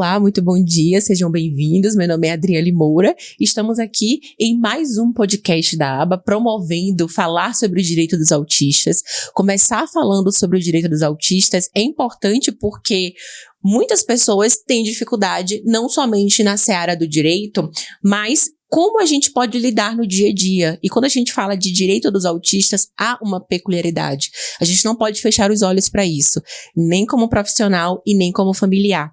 Olá, muito bom dia, sejam bem-vindos. Meu nome é Adriele Moura. Estamos aqui em mais um podcast da ABA, promovendo falar sobre o direito dos autistas. Começar falando sobre o direito dos autistas é importante porque muitas pessoas têm dificuldade, não somente na seara do direito, mas como a gente pode lidar no dia a dia. E quando a gente fala de direito dos autistas, há uma peculiaridade. A gente não pode fechar os olhos para isso, nem como profissional e nem como familiar.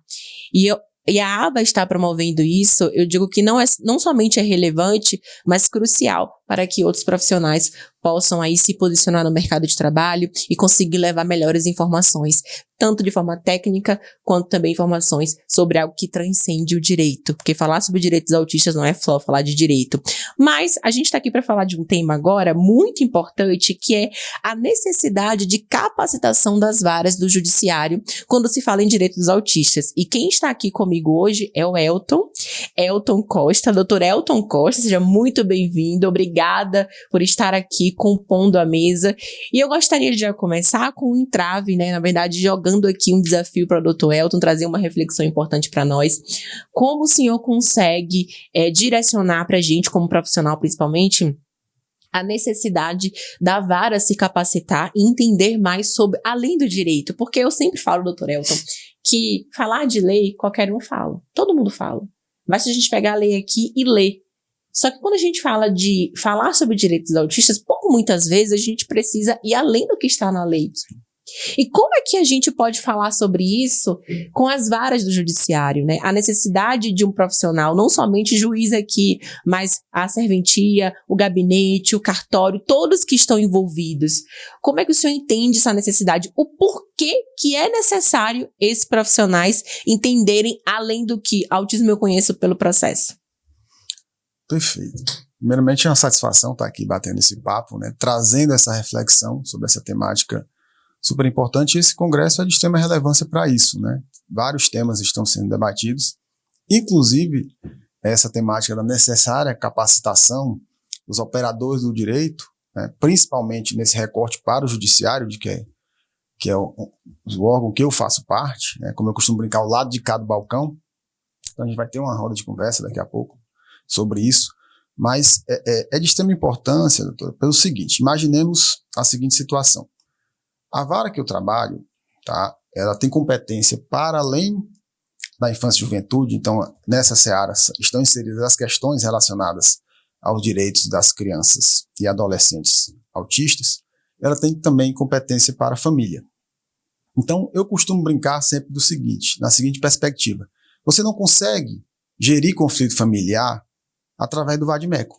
E a ABA está promovendo isso, eu digo que não somente é relevante, mas crucial para que outros profissionais possam aí se posicionar no mercado de trabalho e conseguir levar melhores informações, tanto de forma técnica, quanto também informações sobre algo que transcende o direito. Porque falar sobre direitos autistas não é só falar de direito. Mas a gente está aqui para falar de um tema agora muito importante, que é a necessidade de capacitação das varas do judiciário quando se fala em direitos dos autistas. E quem está aqui comigo hoje é o Elton Costa, Dr. Elton Costa, seja muito bem-vindo, obrigada por estar aqui compondo a mesa. E eu gostaria de já começar com um entrave, né? Na verdade, jogando aqui um desafio para o Dr. Elton, trazer uma reflexão importante para nós. Como o senhor consegue direcionar para a gente, como profissional principalmente, a necessidade da vara se capacitar e entender mais sobre, além do direito? Porque eu sempre falo, Dr. Elton, que falar de lei, qualquer um fala. Todo mundo fala. Basta a gente pegar a lei aqui e ler. Só que quando a gente fala de falar sobre direitos dos autistas, por muitas vezes a gente precisa ir além do que está na lei. E como é que a gente pode falar sobre isso com as varas do judiciário, né? A necessidade de um profissional, não somente juiz aqui, mas a serventia, o gabinete, o cartório, todos que estão envolvidos. Como é que o senhor entende essa necessidade? O porquê que é necessário esses profissionais entenderem além do que autismo eu conheço pelo processo? Perfeito. Primeiramente, é uma satisfação estar aqui batendo esse papo, né? Trazendo essa reflexão sobre essa temática super importante. E esse congresso é de extrema relevância para isso, né? Vários temas estão sendo debatidos, inclusive essa temática da necessária capacitação dos operadores do direito, né? Principalmente nesse recorte para o judiciário, que é o órgão que eu faço parte, né? Como eu costumo brincar, o lado de cá do balcão. Então a gente vai ter uma roda de conversa daqui a pouco sobre isso, mas é de extrema importância, doutor, pelo seguinte: imaginemos a seguinte situação. A vara que eu trabalho, tá, ela tem competência para além da infância e juventude. Então nessa seara estão inseridas as questões relacionadas aos direitos das crianças e adolescentes autistas. Ela tem também competência para a família. Então eu costumo brincar sempre do seguinte, na seguinte perspectiva: você não consegue gerir conflito familiar através do vade-mecum.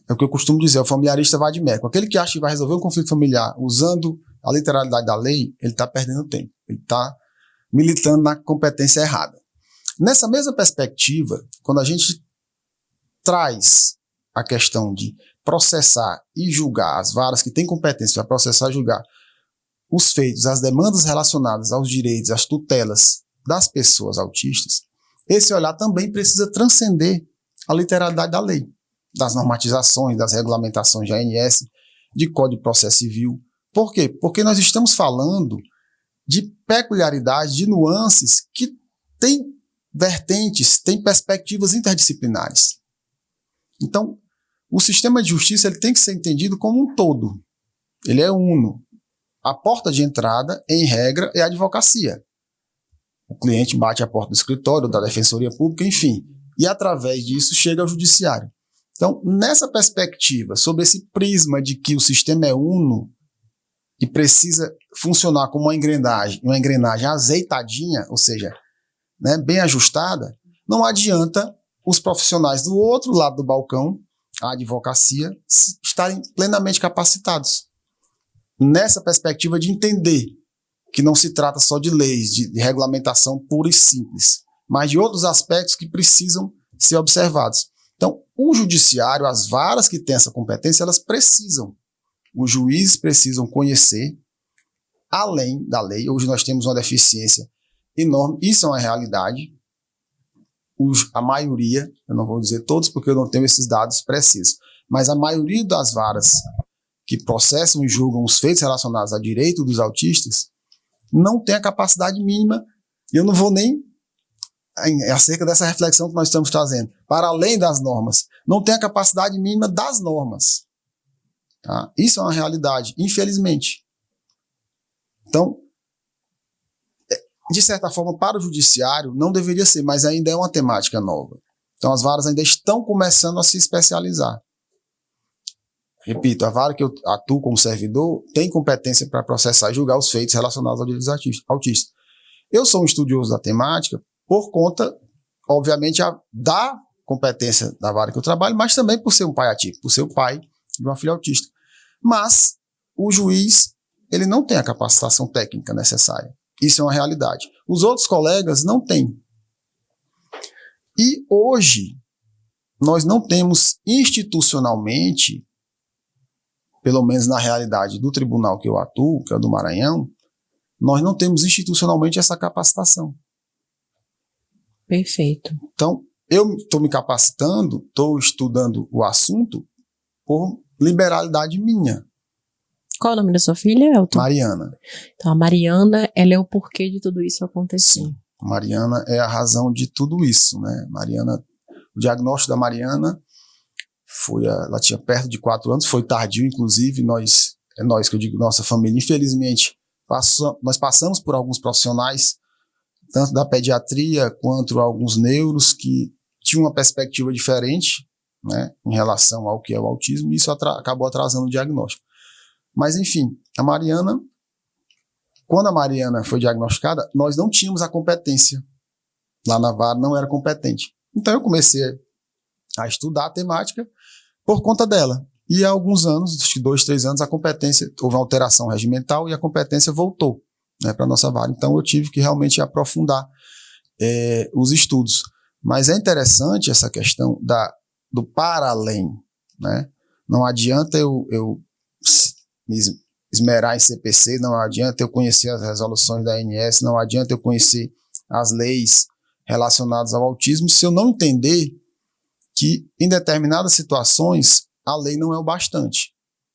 É o que eu costumo dizer, o familiarista vade-mecum. Aquele que acha que vai resolver um conflito familiar usando a literalidade da lei, ele está perdendo tempo, ele está militando na competência errada. Nessa mesma perspectiva, quando a gente traz a questão de processar e julgar, as varas que têm competência para processar e julgar os feitos, as demandas relacionadas aos direitos, às tutelas das pessoas autistas, esse olhar também precisa transcender a literalidade da lei, das normatizações, das regulamentações de ANS, de Código de Processo Civil. Por quê? Porque nós estamos falando de peculiaridades, de nuances que têm vertentes, têm perspectivas interdisciplinares. Então, o sistema de justiça ele tem que ser entendido como um todo. Ele é uno. A porta de entrada, em regra, é a advocacia. O cliente bate a porta do escritório, da defensoria pública, enfim. E através disso chega ao judiciário. Então, nessa perspectiva, sobre esse prisma de que o sistema é uno e precisa funcionar como uma engrenagem azeitadinha, ou seja, né, bem ajustada, não adianta os profissionais do outro lado do balcão, a advocacia, estarem plenamente capacitados. Nessa perspectiva de entender que não se trata só de leis, de regulamentação pura e simples, mas de outros aspectos que precisam ser observados. Então, o judiciário, as varas que têm essa competência, elas precisam. Os juízes precisam conhecer, além da lei. Hoje nós temos uma deficiência enorme, isso é uma realidade. A maioria, eu não vou dizer todos porque eu não tenho esses dados precisos, mas a maioria das varas que processam e julgam os feitos relacionados a direito dos autistas não tem a capacidade mínima, e eu não vou nem acerca dessa reflexão que nós estamos trazendo, para além das normas, não tem a capacidade mínima das normas. Tá? Isso é uma realidade, infelizmente. Então, de certa forma, para o judiciário, não deveria ser, mas ainda é uma temática nova. Então, as varas ainda estão começando a se especializar. Repito, a vara que eu atuo como servidor tem competência para processar e julgar os feitos relacionados aos direitos autistas. Eu sou um estudioso da temática por conta, obviamente, da competência da vara que eu trabalho, mas também por ser um pai atípico, por ser o pai de uma filha autista. Mas o juiz, ele não tem a capacitação técnica necessária. Isso é uma realidade. Os outros colegas não têm. E hoje, nós não temos institucionalmente, pelo menos na realidade do tribunal que eu atuo, que é o do Maranhão, nós não temos institucionalmente essa capacitação. Perfeito. Então, eu estou me capacitando, estou estudando o assunto por liberalidade minha. Qual é o nome da sua filha, Elton? Mariana. Então, a Mariana, ela é o porquê de tudo isso acontecer. Sim. Mariana é a razão de tudo isso, né? Mariana, o diagnóstico da Mariana ela tinha perto de 4 anos, foi tardio, inclusive, nós que eu digo, nossa família, infelizmente, nós passamos por alguns profissionais, tanto da pediatria quanto alguns neuros, que tinham uma perspectiva diferente, né, em relação ao que é o autismo, e isso acabou atrasando o diagnóstico. Mas, enfim, quando a Mariana foi diagnosticada, nós não tínhamos a competência. Lá na vara não era competente. Então eu comecei a estudar a temática por conta dela. E há alguns anos, acho que 2, 3 anos, a competência, houve uma alteração regimental e a competência voltou, né, para a nossa vara. Então eu tive que realmente aprofundar os estudos. Mas é interessante essa questão do para além, né? Não adianta eu me esmerar em CPC, não adianta eu conhecer as resoluções da ANS, não adianta eu conhecer as leis relacionadas ao autismo, se eu não entender que em determinadas situações a lei não é o bastante.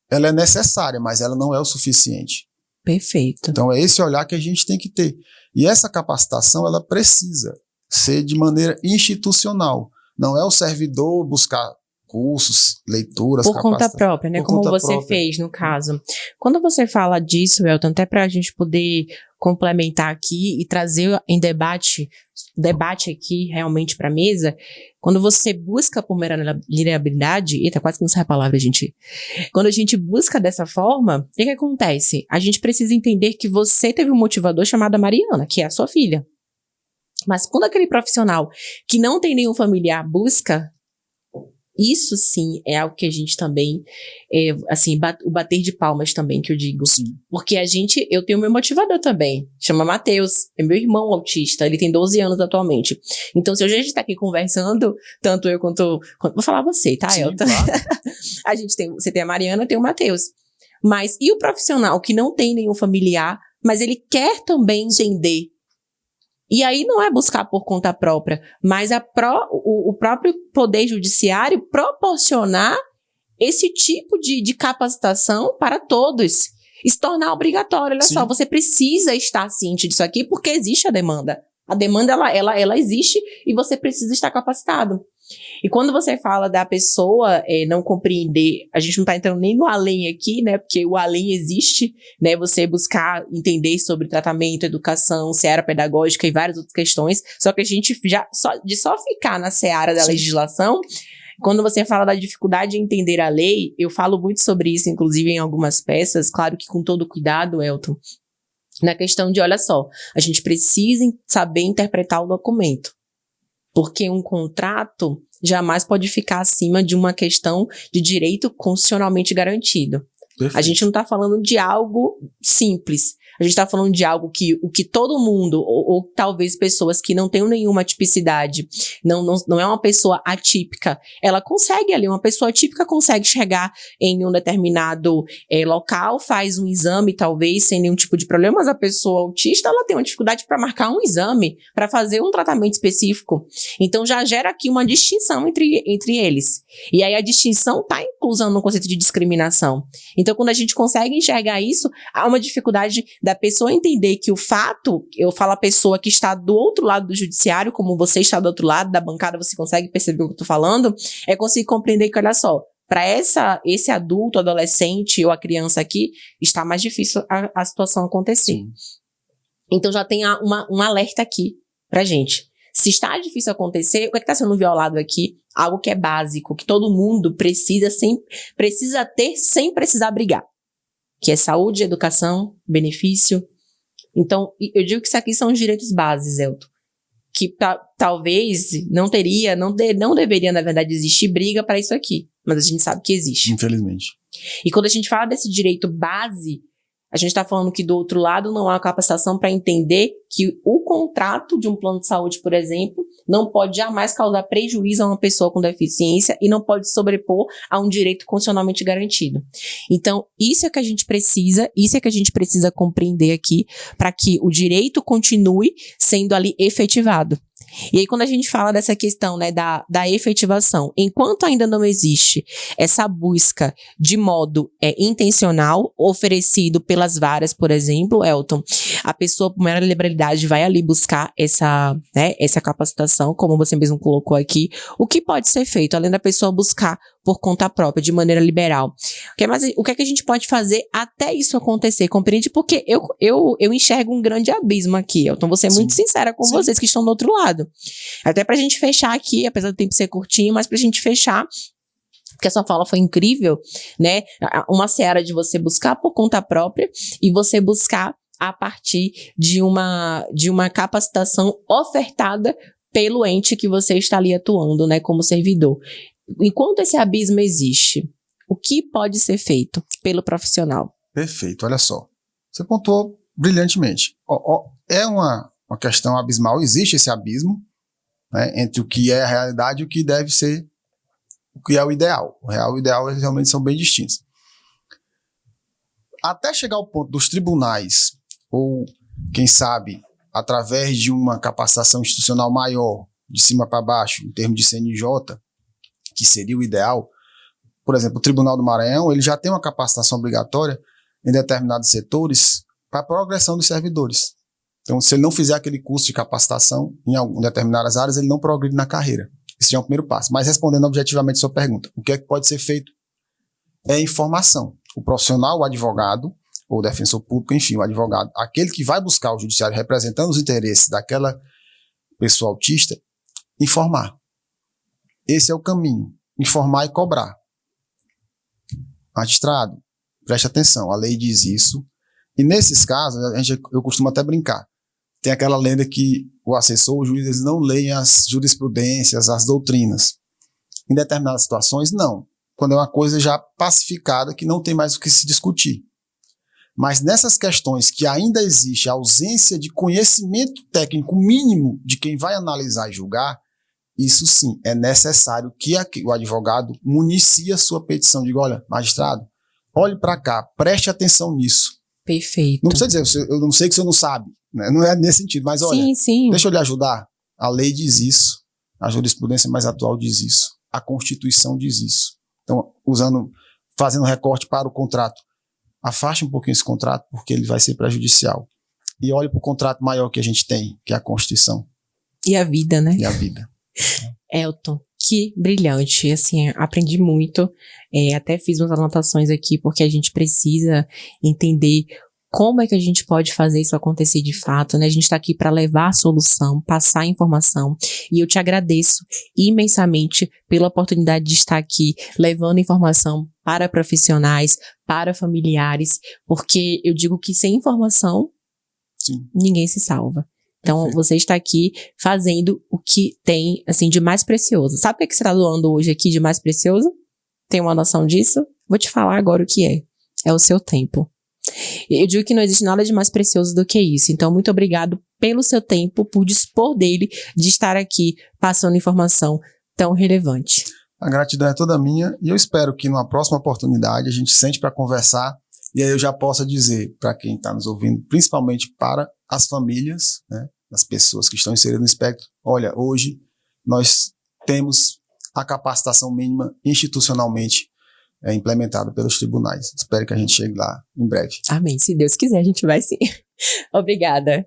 Ela é necessária, mas ela não é o suficiente. Perfeito. Então é esse olhar que a gente tem que ter. E essa capacitação, ela precisa ser de maneira institucional. Não é o servidor buscar cursos, leituras, por conta própria, né? Como você própria fez, no caso. Quando você fala disso, Elton, até para a gente poder complementar aqui e trazer em debate aqui realmente para a mesa, quando você busca por vulnerabilidade, eita, quase que não sai a palavra, gente. Quando a gente busca dessa forma, o que acontece? A gente precisa entender que você teve um motivador chamado Mariana, que é a sua filha. Mas quando aquele profissional que não tem nenhum familiar busca, isso sim é algo que a gente também, o bater de palmas também, que eu digo. Sim. Porque eu tenho meu motivador também, chama Matheus, é meu irmão autista, ele tem 12 anos atualmente. Então, se a gente tá aqui conversando, tanto eu quanto vou falar você, tá, Sim, Elton? claro. Você tem a Mariana, tem o Matheus. Mas, e o profissional que não tem nenhum familiar, mas ele quer também entender? E aí não é buscar por conta própria, mas o próprio poder judiciário proporcionar esse tipo de capacitação para todos. E se tornar obrigatório. Olha só, você precisa estar ciente disso aqui porque existe a demanda. A demanda, ela existe e você precisa estar capacitado. E quando você fala da pessoa não compreender, a gente não está entrando nem no além aqui, né? Porque o além existe, né? Você buscar entender sobre tratamento, educação, seara pedagógica e várias outras questões. Só que a gente só ficar na seara da legislação, quando você fala da dificuldade de entender a lei, eu falo muito sobre isso, inclusive em algumas peças, claro que com todo cuidado, Elton, na questão de, olha só, a gente precisa saber interpretar o documento. Porque um contrato jamais pode ficar acima de uma questão de direito constitucionalmente garantido. Perfeito. A gente não está falando de algo simples. A gente está falando de algo que o que todo mundo, ou talvez pessoas que não tenham nenhuma tipicidade, não é uma pessoa atípica, ela consegue ali, uma pessoa atípica consegue chegar em um determinado local, faz um exame talvez sem nenhum tipo de problema, mas a pessoa autista, ela tem uma dificuldade para marcar um exame, para fazer um tratamento específico. Então já gera aqui uma distinção entre eles. E aí a distinção está usando um conceito de discriminação. Então, quando a gente consegue enxergar isso, há uma dificuldade da pessoa entender que o fato, eu falo a pessoa que está do outro lado do judiciário, como você está do outro lado da bancada, você consegue perceber o que eu estou falando, é conseguir compreender que, olha só, para esse adulto, adolescente ou a criança aqui, está mais difícil a situação acontecer. Sim. Então já tem um alerta aqui pra gente. Se está difícil acontecer, o que está sendo violado aqui? Algo que é básico, que todo mundo precisa ter sem precisar brigar. Que é saúde, educação, benefício. Então, eu digo que isso aqui são os direitos básicos, Elton. Que talvez não deveria, na verdade, existir briga para isso aqui. Mas a gente sabe que existe. Infelizmente. E quando a gente fala desse direito base, a gente está falando que do outro lado não há capacitação para entender que o contrato de um plano de saúde, por exemplo, não pode jamais causar prejuízo a uma pessoa com deficiência e não pode sobrepor a um direito constitucionalmente garantido. Então, isso é que a gente precisa compreender aqui para que o direito continue sendo ali efetivado. E aí, quando a gente fala dessa questão, né, da efetivação, enquanto ainda não existe essa busca de modo intencional, oferecido pelas varas, por exemplo, Elton, a pessoa, por mera liberalidade, vai ali buscar essa capacitação, como você mesmo colocou aqui. O que pode ser feito, além da pessoa buscar por conta própria, de maneira liberal? O que é que a gente pode fazer até isso acontecer? Compreende? Porque eu enxergo um grande abismo aqui, Elton. Vou ser muito sincera com vocês que estão do outro lado. Até pra gente fechar aqui, apesar do tempo ser curtinho, mas pra gente fechar, porque a sua fala foi incrível, né? Uma seara de você buscar por conta própria e você buscar a partir de uma capacitação ofertada pelo ente que você está ali atuando, né, como servidor. Enquanto esse abismo existe, o que pode ser feito pelo profissional? Perfeito, olha só. Você pontuou brilhantemente. É uma questão abismal, existe esse abismo, né, entre o que é a realidade e o que deve ser, o que é o ideal. O real e o ideal eles realmente são bem distintos. Até chegar ao ponto dos tribunais, ou quem sabe, através de uma capacitação institucional maior, de cima para baixo, em termos de CNJ, que seria o ideal. Por exemplo, o Tribunal do Maranhão, ele já tem uma capacitação obrigatória em determinados setores para a progressão dos servidores. Então, se ele não fizer aquele curso de capacitação em determinadas áreas, ele não progride na carreira. Esse já é o primeiro passo. Mas respondendo objetivamente a sua pergunta, o que é que pode ser feito? É informação. O profissional, o advogado, ou o defensor público, enfim, o advogado, aquele que vai buscar o judiciário representando os interesses daquela pessoa autista, informar. Esse é o caminho. Informar e cobrar. Magistrado, preste atenção, a lei diz isso. E nesses casos, eu costumo até brincar. Tem aquela lenda que o assessor, o juiz, eles não leem as jurisprudências, as doutrinas. Em determinadas situações, não. Quando é uma coisa já pacificada, que não tem mais o que se discutir. Mas nessas questões que ainda existe a ausência de conhecimento técnico mínimo de quem vai analisar e julgar, isso sim, é necessário que o advogado municie a sua petição. Diga, olha, magistrado, olhe para cá, preste atenção nisso. Perfeito. Não precisa dizer, eu não sei que o senhor não sabe, né? Não é nesse sentido, mas olha, sim. Deixa eu lhe ajudar. A lei diz isso, a jurisprudência mais atual diz isso, a Constituição diz isso. Então, fazendo recorte para o contrato, afaste um pouquinho esse contrato, porque ele vai ser prejudicial. E olhe para o contrato maior que a gente tem, que é a Constituição. E a vida, né? E a vida. Elton, que brilhante, assim, aprendi muito, até fiz umas anotações aqui, porque a gente precisa entender como é que a gente pode fazer isso acontecer de fato, né? A gente está aqui para levar a solução, passar a informação, e eu te agradeço imensamente pela oportunidade de estar aqui levando informação para profissionais, para familiares, porque eu digo que sem informação, ninguém se salva. Então, perfeito. Você está aqui fazendo o que tem, assim, de mais precioso. Sabe o que você está doando hoje aqui de mais precioso? Tem uma noção disso? Vou te falar agora o que é. É o seu tempo. Eu digo que não existe nada de mais precioso do que isso. Então, muito obrigado pelo seu tempo, por dispor dele, de estar aqui passando informação tão relevante. A gratidão é toda minha e eu espero que numa próxima oportunidade a gente sente para conversar e aí eu já possa dizer para quem está nos ouvindo, principalmente para as famílias, né, as pessoas que estão inseridas no espectro, olha, hoje nós temos a capacitação mínima institucionalmente implementado pelos tribunais. Espero que a gente chegue lá em breve. Amém. Se Deus quiser, a gente vai sim. Obrigada.